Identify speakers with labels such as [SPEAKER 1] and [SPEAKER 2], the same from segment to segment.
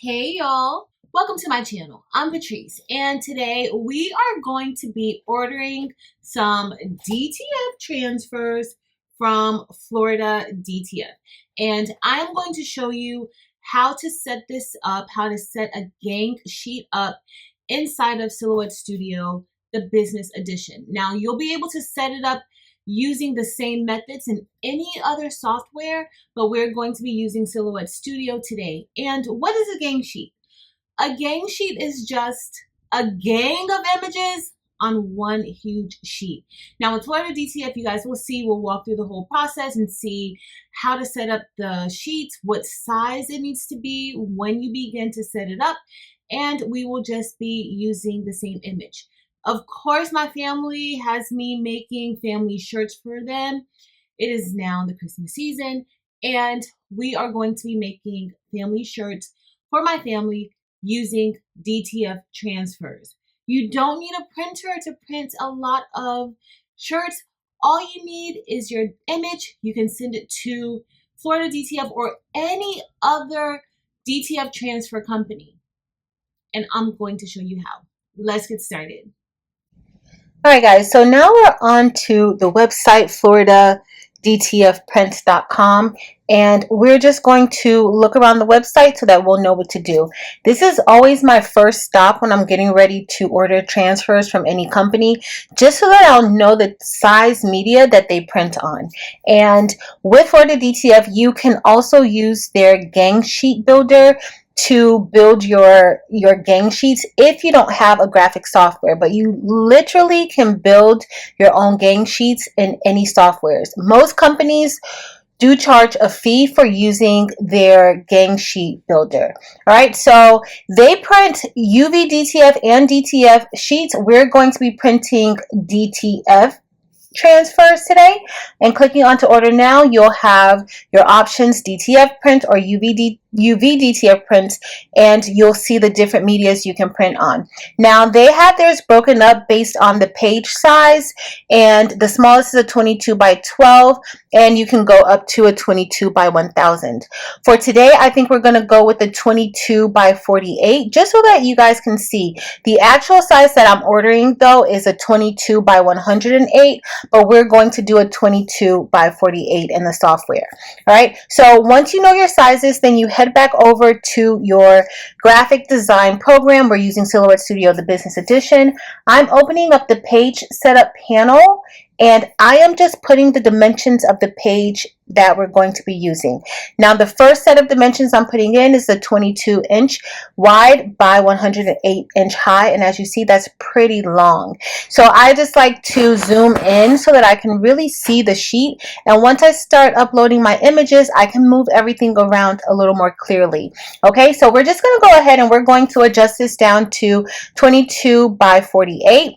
[SPEAKER 1] Hey y'all, welcome to my channel. I'm Patrice and today we are going to be ordering some DTF transfers from Florida DTF, and I'm going to show you how to set this up, how to set a gang sheet up inside of Silhouette Studio, the business edition. Now you'll be able to set it up using the same methods in any other software, but we're going to be using Silhouette Studio today. And what is a gang sheet? A gang sheet is just a gang of images on one huge sheet. Now with Florida DTF, you guys will see, we'll walk through the whole process and see how to set up the sheets, what size it needs to be when you begin to set it up, and we will just be using the same image. Of course, my family has me making family shirts for them. It is now the Christmas season, and we are going to be making family shirts for my family using DTF transfers. You don't need a printer to print a lot of shirts. All you need is your image. You can send it to Florida DTF or any other DTF transfer company, and I'm going to show you how. Let's get started.
[SPEAKER 2] All right, guys, so now we're on to the website floridadtfprints.com, and we're just going to look around the website so that we'll know what to do. This is always my first stop when I'm getting ready to order transfers from any company, just so that I'll know the size media that they print on. And with Florida DTF, you can also use their gang sheet builder to build your gang sheets if you don't have a graphic software, but you literally can build your own gang sheets in any softwares. Most companies do charge a fee for using their gang sheet builder. All right, so they print UV DTF and DTF sheets. We're going to be printing DTF transfers today, and clicking on to order now, you'll have your options: DTF print or UV DTF prints, and you'll see the different medias you can print on. Now they have theirs broken up based on the page size, and the smallest is a 22 by 12, and you can go up to a 22 by 1000. For today, I think we're going to go with the 22 by 48, just so that you guys can see. The actual size that I'm ordering though is a 22 by 108, but we're going to do a 22 by 48 in the software. All right, so once you know your sizes, then you head back over to your graphic design program. We're using Silhouette Studio, the business edition. I'm opening up the page setup panel, and I am just putting the dimensions of the page that we're going to be using. Now the first set of dimensions I'm putting in is the 22 inch wide by 108 inch high, and as you see, that's pretty long. So I just like to zoom in so that I can really see the sheet, and once I start uploading my images, I can move everything around a little more clearly. Okay, so we're just going to go ahead and we're going to adjust this down to 22 by 48.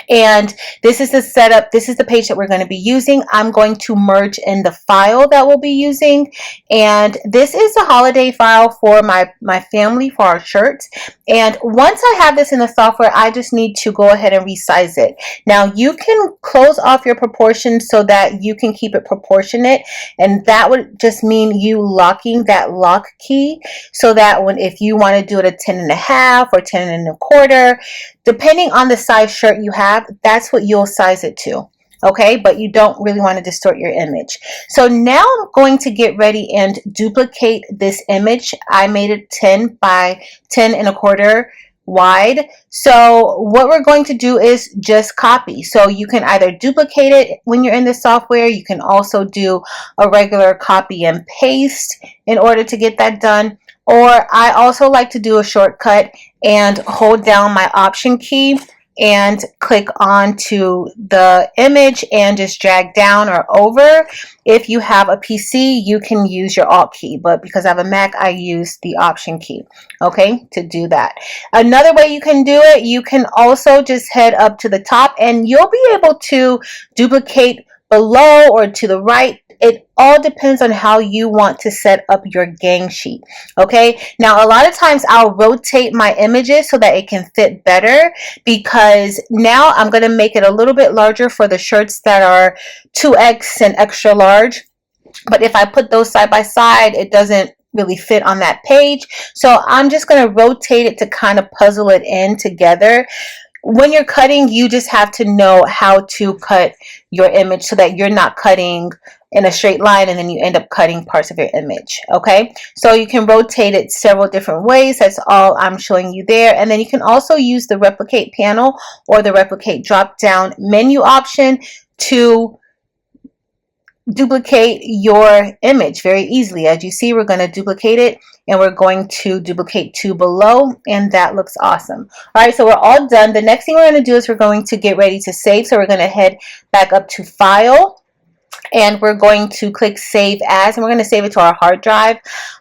[SPEAKER 2] And this is the setup. This is the page that we're going to be using. I'm going to merge in the file that we'll be using, and this is a holiday file for my family, for our shirts. And once I have this in the software, I just need to go ahead and resize it. Now you can close off your proportions so that you can keep it proportionate, and that would just mean you locking that lock key so that if you want to do it a 10.5 or 10.25, depending on the size shirt you have, that's what you'll size it to. Okay, but you don't really want to distort your image. So now I'm going to get ready and duplicate this image. I made it 10 by 10.25 wide. So what we're going to do is just copy. So you can either duplicate it when you're in the software. You can also do a regular copy and paste in order to get that done. Or I also like to do a shortcut and hold down my option key and click on to the image and just drag down or over. If you have a PC, you can use your Alt key, but because I have a Mac, I use the option key, okay, to do that. Another way you can do it, you can also just head up to the top and you'll be able to duplicate below or to the right. It all depends on how you want to set up your gang sheet. Okay, now a lot of times I'll rotate my images so that it can fit better, because now I'm going to make it a little bit larger for the shirts that are 2X and extra large. But if I put those side by side, it doesn't really fit on that page. So I'm just going to rotate it to kind of puzzle it in together. When you're cutting, you just have to know how to cut your image so that you're not cutting in a straight line and then you end up cutting parts of your image. Okay, so you can rotate it several different ways. That's all I'm showing you there. And then you can also use the replicate panel or the replicate drop down menu option to duplicate your image very easily. As you see, we're going to duplicate it and we're going to duplicate two below, and that looks awesome. All right, so we're all done. The next thing we're going to do is we're going to get ready to save. So we're going to head back up to File, and we're going to click Save As, and we're going to save it to our hard drive.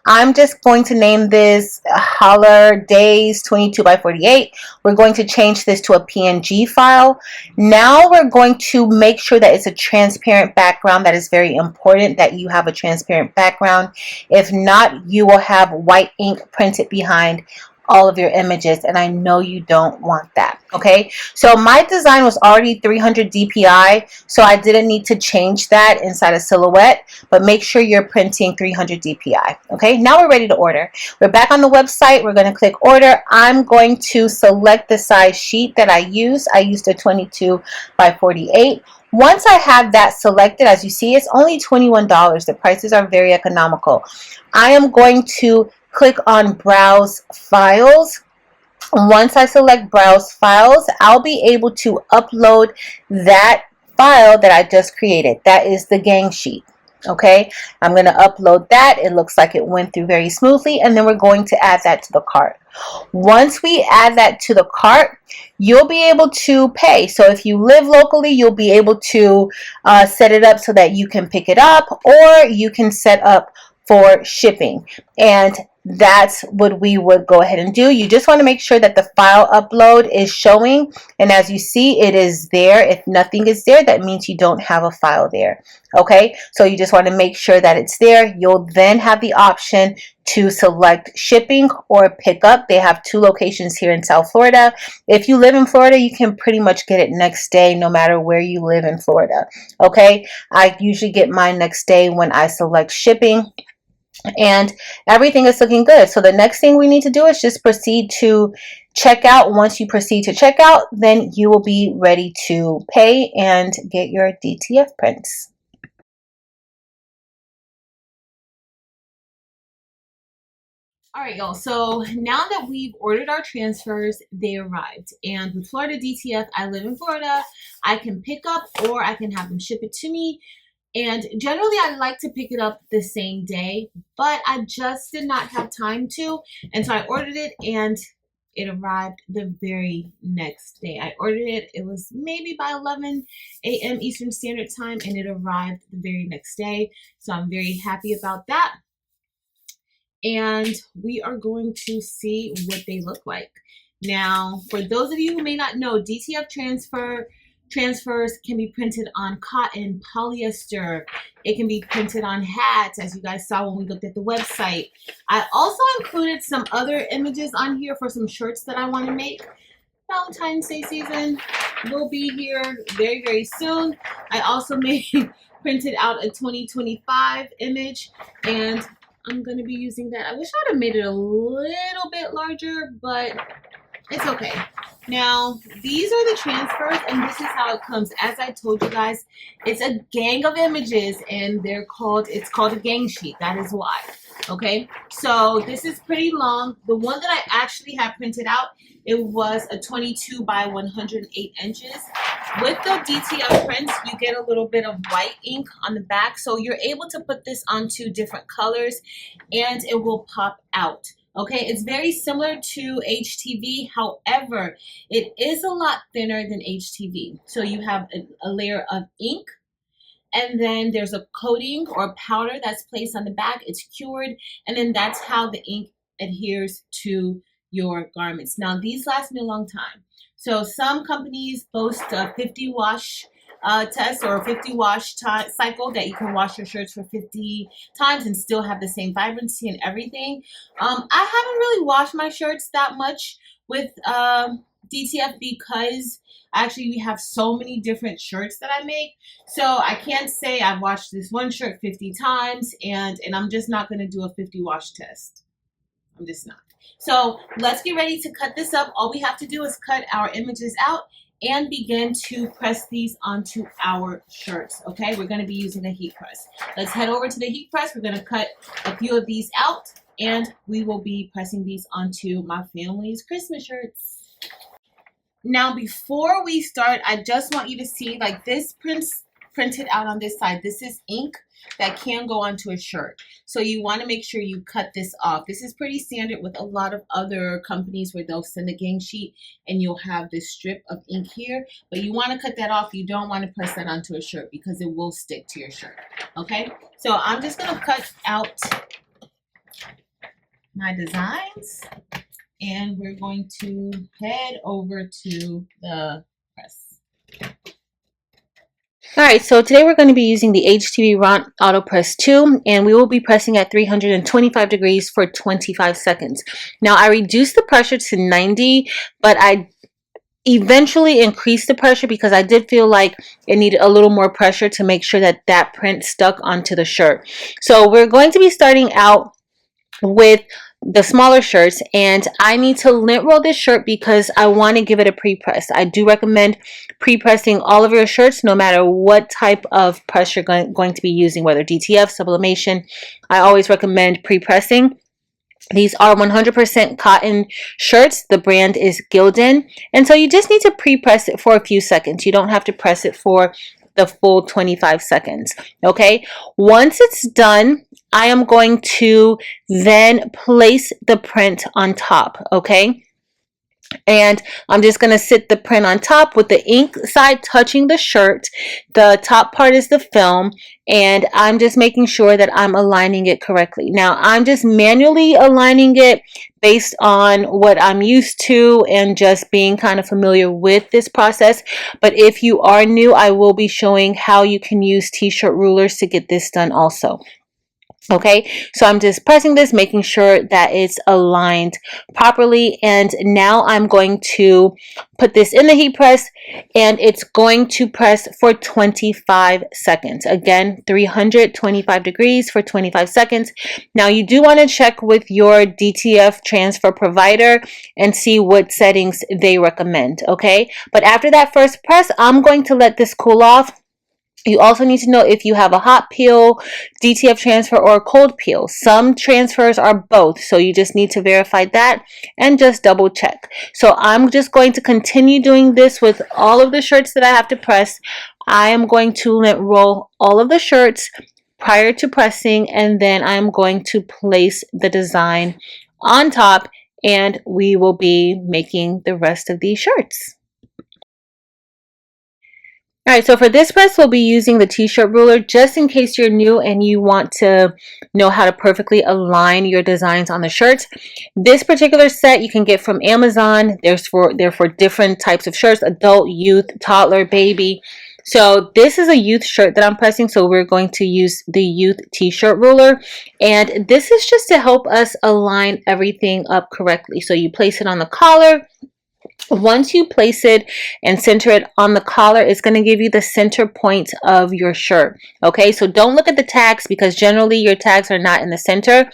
[SPEAKER 2] I'm just going to name this Holler Days 22 by 48. We're going to change this to a PNG file. Now we're going to make sure that it's a transparent background. That is very important that you have a transparent background. If not, you will have white ink printed behind all of your images, and I know you don't want that. Okay, so my design was already 300 DPI, so I didn't need to change that inside of Silhouette, but make sure you're printing 300 DPI. Okay, now we're ready to order. We're back on the website. We're going to click order. I'm going to select the size sheet that I used. I used a 22 by 48. Once I have that selected, as you see, it's only $21. The prices are very economical. I am going to click on Browse Files. Once I select Browse Files, I'll be able to upload that file that I just created. That is the gang sheet. Okay, I'm going to upload that. It looks like it went through very smoothly, and then we're going to add that to the cart. Once we add that to the cart, you'll be able to pay. So if you live locally, you'll be able to set it up so that you can pick it up, or you can set up for shipping, and that's what we would go ahead and do. You just want to make sure that the file upload is showing, and as you see, it is there. If nothing is there, that means you don't have a file there. Okay, so you just want to make sure that it's there. You'll then have the option to select shipping or pick up. They have two locations here in South Florida. If you live in Florida, you can pretty much get it next day no matter where you live in Florida. Okay, I usually get mine next day when I select shipping, and everything is looking good. So the next thing we need to do is just proceed to checkout. Once you proceed to checkout, then you will be ready to pay and get your DTF prints.
[SPEAKER 1] All right, y'all. So now that we've ordered our transfers, they arrived. And with Florida DTF, I live in Florida. I can pick up or I can have them ship it to me. And generally, I like to pick it up the same day, but I just did not have time to. And so I ordered it, and it arrived the very next day. I ordered it. It was maybe by 11 a.m. Eastern Standard Time, and it arrived the very next day. So I'm very happy about that. And we are going to see what they look like. Now, for those of you who may not know, DTF transfers can be printed on cotton, polyester. It can be printed on hats, as you guys saw when we looked at the website. I also included some other images on here for some shirts that I want to make. Valentine's Day season will be here very, very soon. I also printed out a 2025 image, and I'm going to be using that. I wish I would have made it a little bit larger, but it's okay. Now, these are the transfers, and this is how it comes. As I told you guys, it's a gang of images, and it's called a gang sheet. That is why. Okay, so this is pretty long. The one that I actually have printed out, it was a 22 by 108 inches. With the DTF prints, you get a little bit of white ink on the back, so you're able to put this onto different colors, and it will pop out. Okay, it's very similar to HTV. However, it is a lot thinner than HTV. So you have a layer of ink, and then there's a coating or powder that's placed on the back. It's cured, and then that's how the ink adheres to your garments. Now, these last me a long time. So some companies boast a 50 wash test or a 50 wash cycle that you can wash your shirts for 50 times and still have the same vibrancy and everything. I haven't really washed my shirts that much with DTF because actually we have so many different shirts that I make. So I can't say I've washed this one shirt 50 times and I'm just not going to do a 50 wash test. I'm just not. So let's get ready to cut this up. All we have to do is cut our images out and begin to press these onto our shirts. Okay, we're going to be using a heat press. Let's head over to the heat press. We're going to cut a few of these out and we will be pressing these onto my family's Christmas shirts. Now before we start, I just want you to see, like, this printed out on this side. This is ink that can go onto a shirt. So you want to make sure you cut this off. This is pretty standard with a lot of other companies where they'll send a gang sheet and you'll have this strip of ink here. But you want to cut that off. You don't want to press that onto a shirt because it will stick to your shirt. Okay? So I'm just going to cut out my designs. And we're going to head over to the press.
[SPEAKER 2] Alright, so today we're going to be using the HTV Ront Auto Press 2, and we will be pressing at 325 degrees for 25 seconds. Now I reduced the pressure to 90, but I eventually increased the pressure because I did feel like it needed a little more pressure to make sure that that print stuck onto the shirt. So we're going to be starting out with the smaller shirts, and I need to lint roll this shirt because I want to give it a pre-press. I do recommend pre-pressing all of your shirts no matter what type of press you're going to be using, whether DTF, sublimation. I always recommend pre-pressing. These are 100% cotton shirts. The brand is Gildan, and so you just need to pre-press it for a few seconds. You don't have to press it for the full 25 seconds. Okay, once it's done, I am going to then place the print on top. Okay, and I'm just going to sit the print on top with the ink side touching the shirt. The top part is the film, and I'm just making sure that I'm aligning it correctly. Now I'm just manually aligning it based on what I'm used to and just being kind of familiar with this process. But if you are new, I will be showing how you can use t-shirt rulers to get this done also. Okay, so I'm just pressing this, making sure that it's aligned properly, and now I'm going to put this in the heat press, and it's going to press for 25 seconds. Again, 325 degrees for 25 seconds. Now you do want to check with your DTF transfer provider and see what settings they recommend. Okay, but after that first press, I'm going to let this cool off. You also need to know if you have a hot peel, DTF transfer, or a cold peel. Some transfers are both, so you just need to verify that and just double check. So I'm just going to continue doing this with all of the shirts that I have to press. I am going to lint roll all of the shirts prior to pressing, and then I'm going to place the design on top, and we will be making the rest of these shirts. Alright, so for this press, we'll be using the t-shirt ruler just in case you're new and you want to know how to perfectly align your designs on the shirts. This particular set you can get from Amazon. They're for different types of shirts: adult, youth, toddler, baby. So this is a youth shirt that I'm pressing, so we're going to use the youth t-shirt ruler. And this is just to help us align everything up correctly. So you place it on the collar. Once you place it and center it on the collar, it's going to give you the center point of your shirt. Okay, so don't look at the tags because generally your tags are not in the center.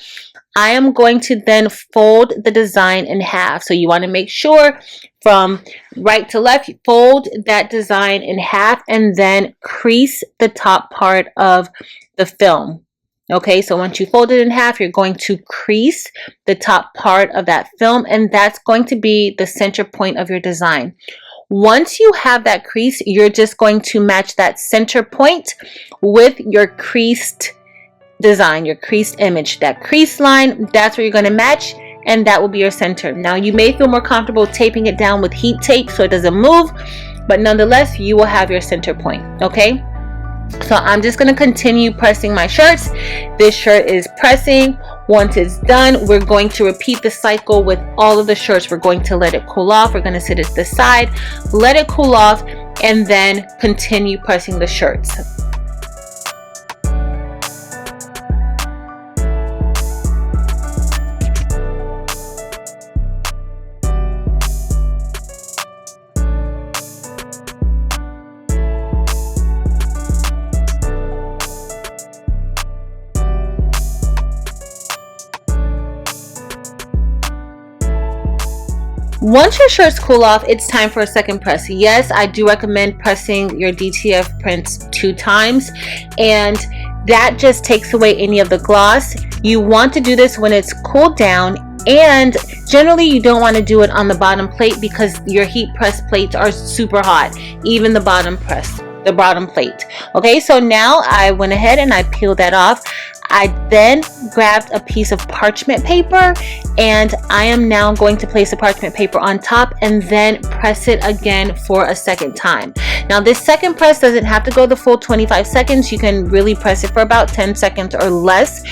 [SPEAKER 2] I am going to then fold the design in half. So you want to make sure from right to left, you fold that design in half and then crease the top part of the film. Okay, so once you fold it in half, you're going to crease the top part of that film, and that's going to be the center point of your design. Once you have that crease, you're just going to match that center point with your creased design, your creased image. That crease line, that's where you're going to match, and that will be your center. Now, you may feel more comfortable taping it down with heat tape so it doesn't move, but nonetheless, you will have your center point. Okay? So I'm just going to continue pressing my shirts. This shirt is pressing. Once it's done, we're going to repeat the cycle with all of the shirts. We're going to let it cool off. We're going to sit it to the side, let it cool off, and then continue pressing the shirts. Once your shirts cool off, it's time for a second press. Yes, I do recommend pressing your DTF prints 2 times, and that just takes away any of the gloss. You want to do this when it's cooled down, and generally you don't want to do it on the bottom plate because your heat press plates are super hot, even the bottom plate. Okay, so now I went ahead and I peeled that off. I then grabbed a piece of parchment paper, and I am now going to place the parchment paper on top and then press it again for a second time. Now this second press doesn't have to go the full 25 seconds. You can really press it for about 10 seconds or less.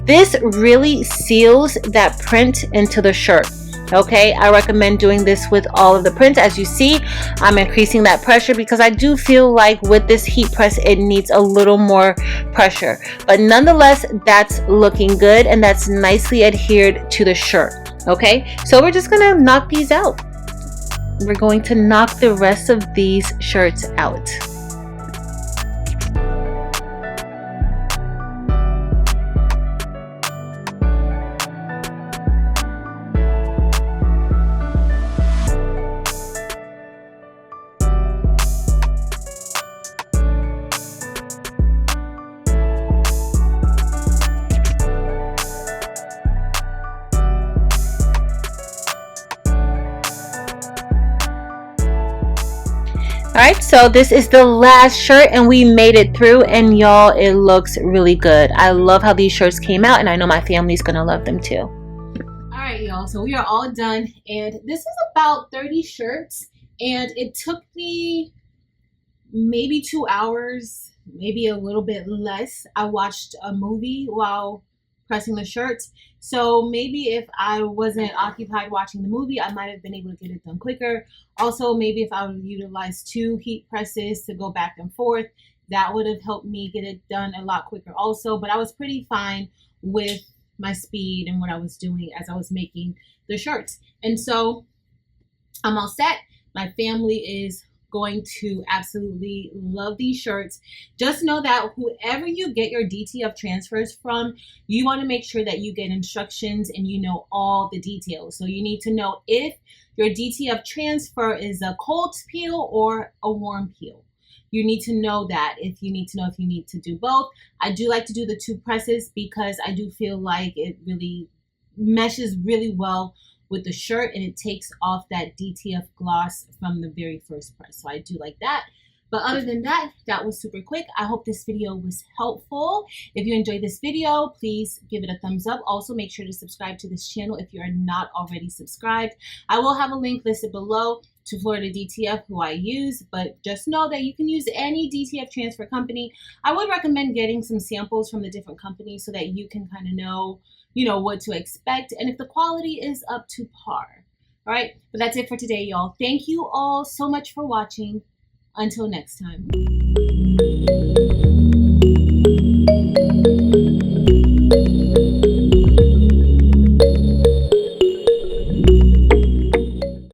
[SPEAKER 2] This really seals that print into the shirt. Okay, I recommend doing this with all of the prints. As you see, I'm increasing that pressure because I do feel like with this heat press it needs a little more pressure, but nonetheless that's looking good and that's nicely adhered to the shirt. Okay, so we're just gonna knock these out. We're going to knock the rest of these shirts out. Alright, so this is the last shirt and we made it through, and y'all, it looks really good. I love how these shirts came out and I know my family's gonna love them too.
[SPEAKER 1] Alright y'all, so we are all done, and this is about 30 shirts, and it took me maybe 2 hours, maybe a little bit less. I watched a movie while pressing the shirts, so maybe if I wasn't occupied watching the movie, I might have been able to get it done quicker. Also, maybe if I would utilize 2 heat presses to go back and forth, that would have helped me get it done a lot quicker also. But I was pretty fine with my speed and what I was doing as I was making the shirts. And so I'm all set. My family is going to absolutely love these shirts. Just know that whoever you get your DTF transfers from, you want to make sure that you get instructions and you know all the details. So you need to know if your DTF transfer is a cold peel or a warm peel. You need to know that. If you need to do both. I do like to do the 2 presses because I do feel like it really meshes really well with the shirt and it takes off that DTF gloss from the very first press. So I do like that. But other than that, that was super quick. I hope this video was helpful. If you enjoyed this video, please give it a thumbs up. Also, make sure to subscribe to this channel if you are not already subscribed. I will have a link listed below to Florida DTF, who I use, but just know that you can use any DTF transfer company. I would recommend getting some samples from the different companies so that you can kind of know, what to expect and if the quality is up to par. All right, but that's it for today, y'all. Thank you all so much for watching. Until next time.